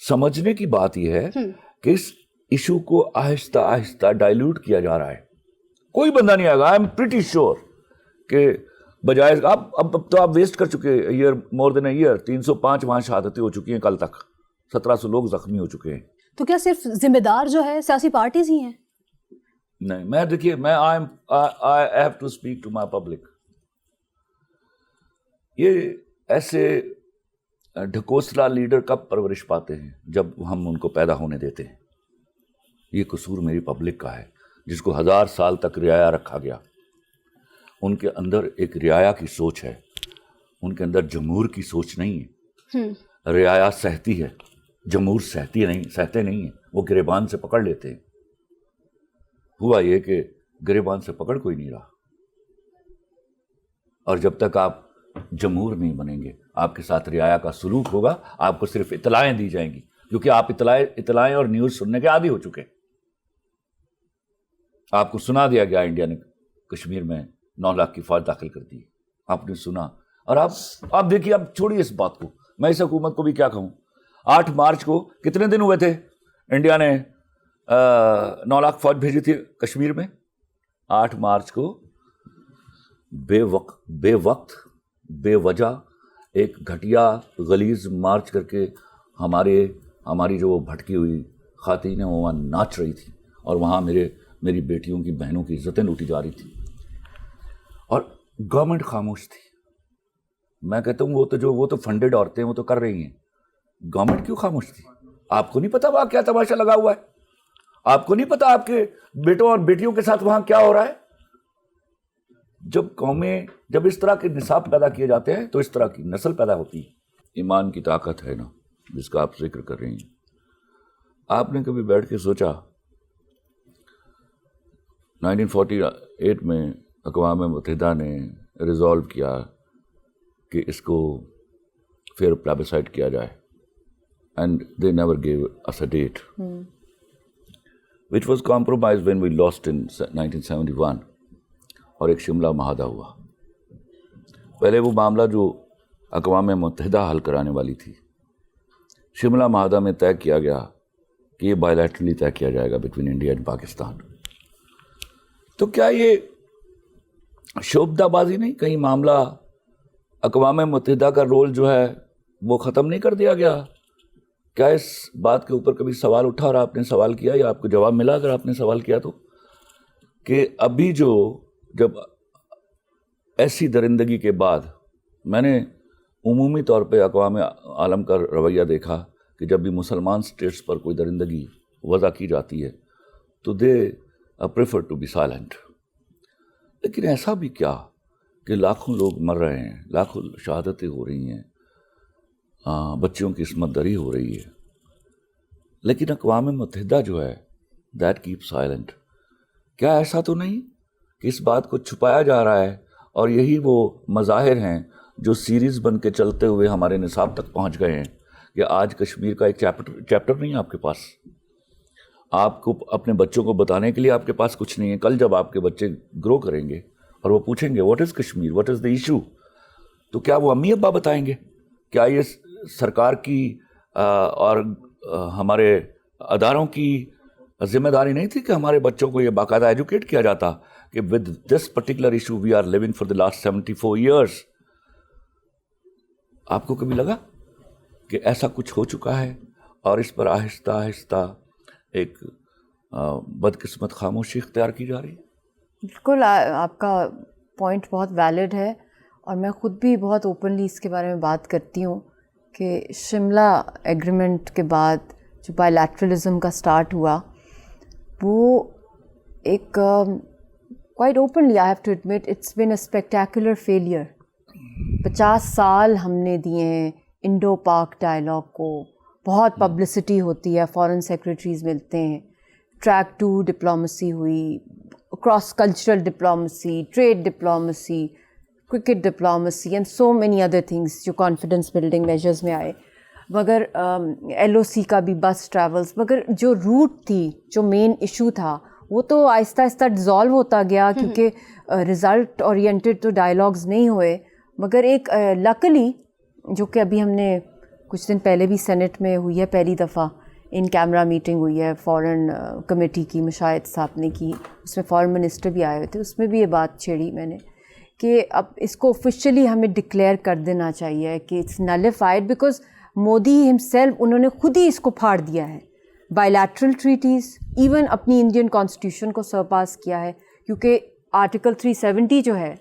سمجھنے کی بات یہ ہے کہ اس ایشو کو آہستہ آہستہ ڈائلیوٹ کیا جا رہا ہے. کوئی بندہ نہیں آئے گا, آئی ایم پریٹی شیور کہ بجائے اب تو آپ ویسٹ کر چکے year, more then a year. 305 وہاں شہادتیں ہو چکی ہیں کل تک, 1700 لوگ زخمی ہو چکے ہیں. تو کیا صرف ذمہ دار جو ہے سیاسی پارٹیز ہی ہیں؟ نہیں, میں دیکھیے میں I have to speak to my public. یہ ایسے ڈھکوسلا لیڈر کب پرورش پاتے ہیں؟ جب ہم ان کو پیدا ہونے دیتے ہیں. یہ قصور میری پبلک کا ہے جس کو 1000 سال تک رعایا رکھا گیا. ان کے اندر ایک رعایا کی سوچ ہے, ان کے اندر جمہور کی سوچ نہیں ہے. رعایا سہتی ہے, جمہور سہتے نہیں ہیں, وہ گریبان سے پکڑ لیتے ہیں. ہوا یہ کہ گریبان سے پکڑ کوئی نہیں رہا, اور جب تک آپ جمہور نہیں بنیں گے آپ کے ساتھ رعایا کا سلوک ہوگا. آپ کو صرف اطلاعیں دی جائیں گی کیونکہ آپ اطلاعیں اور نیوز سننے کے عادی ہو چکے. آپ کو سنا دیا گیا انڈیا نے کشمیر میں 9 لاکھ کی فوج داخل کر دی, آپ نے سنا. اور آپ دیکھیے, اب چھوڑیے اس بات کو, میں اس حکومت کو بھی کیا کہوں. 8 مارچ کو کتنے دن ہوئے تھے انڈیا نے 9 لاکھ فوج بھیجی تھی کشمیر میں؟ 8 مارچ کو بے وقت بے وجہ ایک گھٹیا غلیظ مارچ کر کے ہماری جو وہ بھٹکی ہوئی خواتین وہ وہاں ناچ رہی تھی, اور وہاں میری بیٹیوں کی بہنوں کی عزتیں لوٹی جا رہی تھی, اور گورنمنٹ خاموش تھی. میں کہتا ہوں وہ تو فنڈڈ عورتیں وہ تو کر رہی ہیں, گورنمنٹ کیوں خاموش تھی؟ آپ کو نہیں پتا وہاں کیا تماشا لگا ہوا ہے؟ آپ کو نہیں پتا آپ کے بیٹوں اور بیٹیوں کے ساتھ وہاں کیا ہو رہا ہے؟ جب اس طرح کے نصاب پیدا کیے جاتے ہیں تو اس طرح کی نسل پیدا ہوتی ہے. ایمان کی طاقت ہے نا جس کا آپ ذکر کر رہی ہیں. آپ نے کبھی بیٹھ کے سوچا 1948 میں اقوام متحدہ نے ریزالو کیا کہ اس کو فیئر پلیبسائٹ کیا جائے, and they never gave us a date, which was compromised when we lost in 1971, اور ایک شملہ معاہدہ ہوا. پہلے وہ معاملہ جو اقوام متحدہ حل کرانے والی تھی, شملہ معاہدہ میں طے کیا گیا کہ یہ بائیلیٹرلی طے کیا جائے گا بٹوین انڈیا اینڈ پاکستان. تو کیا یہ شعبدہ بازی نہیں؟ کہیں معاملہ اقوام متحدہ کا رول جو ہے وہ ختم نہیں کر دیا گیا؟ کیا اس بات کے اوپر کبھی سوال اٹھا اور آپ نے سوال کیا یا آپ کو جواب ملا اگر آپ نے سوال کیا تو؟ کہ ابھی جب ایسی درندگی کے بعد میں نے عمومی طور پہ اقوام عالم کا رویہ دیکھا کہ جب بھی مسلمان سٹیٹس پر کوئی درندگی وضع کی جاتی ہے تو they prefer to be silent. لیکن ایسا بھی کیا کہ لاکھوں لوگ مر رہے ہیں, لاکھوں شہادتیں ہو رہی ہیں, بچیوں کی عصمت دری ہو رہی ہے, لیکن اقوام متحدہ جو ہے دیٹ کیپ سائلنٹ. کیا ایسا تو نہیں کہ اس بات کو چھپایا جا رہا ہے اور یہی وہ مظاہر ہیں جو سیریز بن کے چلتے ہوئے ہمارے نصاب تک پہنچ گئے ہیں کہ آج کشمیر کا ایک چیپٹر نہیں ہے آپ کے پاس. آپ کو اپنے بچوں کو بتانے کے لیے آپ کے پاس کچھ نہیں ہے. کل جب آپ کے بچے گرو کریں گے اور وہ پوچھیں گے what is Kashmir, what is the issue, تو کیا وہ امی ابا بتائیں گے؟ کیا یہ سرکار کی اور ہمارے اداروں کی ذمہ داری نہیں تھی کہ ہمارے بچوں کو یہ باقاعدہ ایجوکیٹ کیا جاتا کہ with this particular issue we are living for the last 74 years? آپ کو کبھی لگا کہ ایسا کچھ ہو چکا ہے اور اس پر آہستہ آہستہ ایک بدقسمت خاموشی اختیار کی جا رہی ہے؟ بالکل, آپ کا پوائنٹ بہت ویلڈ ہے, اور میں خود بھی بہت اوپنلی اس کے بارے میں بات کرتی ہوں کہ شملہ ایگریمنٹ کے بعد جو بائی لیٹرلزم کا سٹارٹ ہوا وہ ایک quite openly I have to admit it's been a spectacular failure. 50 سال ہم نے دیے ہیں انڈو پاک ڈائلاگ کو, بہت پبلسٹی ہوتی ہے, فارن سیکریٹریز ملتے ہیں, ٹریک 2 ڈپلومسی ہوئی, cross cultural diplomacy, trade diplomacy, cricket diplomacy and so many other things جو کانفیڈنس بلڈنگ میجرز میں آئے. مگر ایل او سی کا بھی بس ٹریولز, مگر جو روٹ تھی, جو مین ایشو تھا, وہ تو آہستہ آہستہ ڈیزالو ہوتا گیا کیونکہ رزلٹ اورینٹیڈ تو ڈائلاگز نہیں ہوئے. مگر ایک لکلی جو کہ ابھی ہم نے کچھ دن پہلے بھی سینٹ میں ہوئی ہے پہلی دفعہ ان کیمرہ میٹنگ ہوئی ہے فورن کمیٹی کی، مشاہد صاحب نے کی، اس میں فورن منسٹر بھی آئے ہوئے تھے، اس میں بھی یہ بات چھیڑی میں نے کہ اب اس کو آفیشیلی ہمیں ڈکلیئر کر دینا چاہیے کہ اٹس نلیفائڈ، بیکاز مودی ہمسیلف انہوں نے خود ہی اس کو پھاڑ دیا ہے، بائیلیٹرل ٹریٹیز، ایون اپنی انڈین کانسٹیٹیوشن کو سرپاس کیا ہے، کیونکہ آرٹیکل 370 جو ہے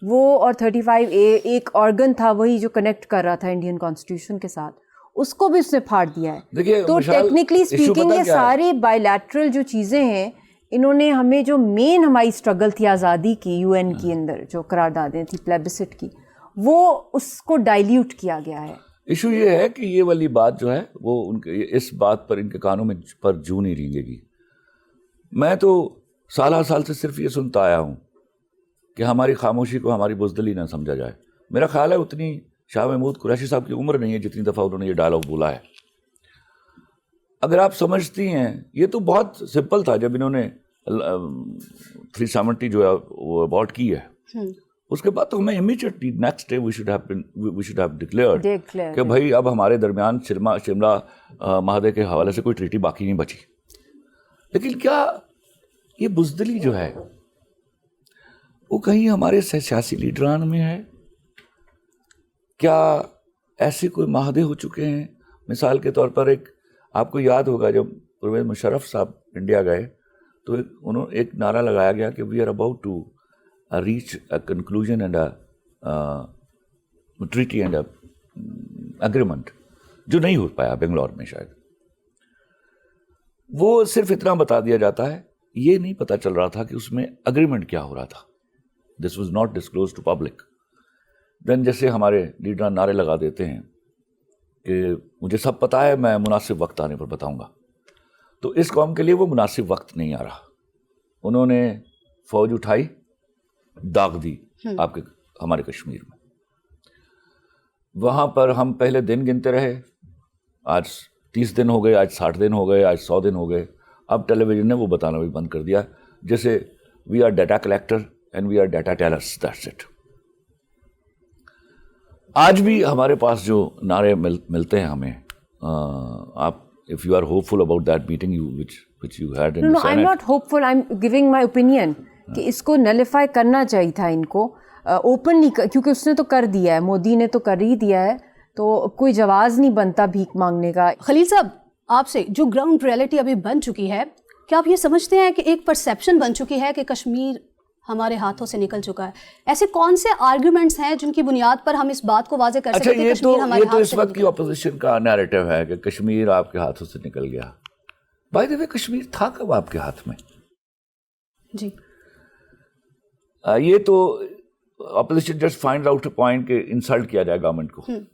وہ اور 35A ایک آرگن تھا وہی جو کنیکٹ کر رہا تھا انڈین کانسٹیٹیوشن کے ساتھ، اس کو بھی اس نے پھاڑ دیا ہے. تو ٹیکنیکلی اسپیکنگ یہ سارے بائیلیٹرل جو چیزیں ہیں انہوں نے ہمیں جو مین ہماری اسٹرگل تھی آزادی کی UN کے اندر جو قراردادیں تھی پلیبسٹ کی، وہ اس کو ڈائلیوٹ کیا گیا ہے. ایشو یہ ہے کہ یہ والی بات جو ہے وہ ان کے اس بات پر ان کے کانوں میں پر جو نہیں رینگے گی. میں تو سالہ سال سے صرف یہ سنتا آیا ہوں کہ ہماری خاموشی کو ہماری بزدلی نہ سمجھا جائے. میرا خیال ہے اتنی شاہ محمود قریشی صاحب کی عمر نہیں ہے جتنی دفعہ انہوں نے یہ ڈائلاگ بولا ہے. اگر آپ سمجھتی ہیں یہ تو بہت سمپل تھا جب انہوں نے 370 جو ہے وہ اباٹ کی ہے، اس کے بعد تو ہمیں immediately next day we should have declared کہ بھائی اب ہمارے درمیان شملہ معاہدے کے حوالے سے کوئی ٹریٹی باقی نہیں بچی. لیکن کیا یہ بزدلی جو ہے وہ کہیں ہمارے سیاسی لیڈران میں ہے؟ کیا ایسے کوئی معاہدے ہو چکے ہیں؟ مثال کے طور پر آپ کو یاد ہوگا جب پرویز مشرف صاحب انڈیا گئے تو انہوں ایک نعرہ لگایا گیا کہ we are about to reach a conclusion and a treaty and a agreement, جو نہیں ہو پایا بنگلور میں. شاید وہ صرف اتنا بتا دیا جاتا ہے، یہ نہیں پتا چل رہا تھا کہ اس میں اگریمنٹ کیا ہو رہا تھا. This was not disclose to public. Then جیسے ہمارے لیڈر نعرے لگا دیتے ہیں کہ مجھے سب پتہ ہے، میں مناسب وقت آنے پر بتاؤں گا. تو اس قوم کے لیے وہ مناسب وقت نہیں آ رہا. انہوں نے فوج اٹھائی، داغ دی ہمارے کشمیر میں. وہاں پر ہم پہلے دن گنتے رہے، آج 30 دن ہو گئے، آج 60 دن ہو گئے، آج 100 دن ہو گئے. اب ٹیلی ویژن نے وہ بتانا بھی بند کر دیا، جیسے we are data collector and we are data tellers, that's it. آج بھی ہمارے پاس جو نعرے ملتے ہیں ہمیں، آپ if you are hopeful about that meeting which you had in the Senate. No, I'm not hopeful, I'm giving my opinion کہ اس کو نلیفائی کرنا چاہیے تھا ان کو اوپنلی، کیونکہ اس نے تو کر دیا ہے، مودی نے تو کر ہی دیا ہے، تو کوئی جواز نہیں بنتا بھیک مانگنے کا. خلیل صاحب، آپ سے جو گراؤنڈ ریئلٹی ابھی بن چکی ہے، کیا آپ یہ سمجھتے ہیں کہ ایک پرسیپشن بن چکی ہے کہ کشمیر ہمارے ہاتھوں سے نکل چکا ہے؟ ایسے کون سے آرگومنٹس ہیں جن کی بنیاد پر ہم اس بات کو واضح کر سکتے ہیں کہ کشمیر ہمارے ہاتھ سے نکل گیا؟ یہ تو اس وقت کی اپوزیشن کا نیریٹو ہے کہ کشمیر آپ کے ہاتھوں سے نکل گیا. بائی دی وے کشمیر تھا کب آپ کے ہاتھ میں؟ جی یہ تو opposition just find out a point کہ انسلٹ کیا جائے گورنمنٹ کو.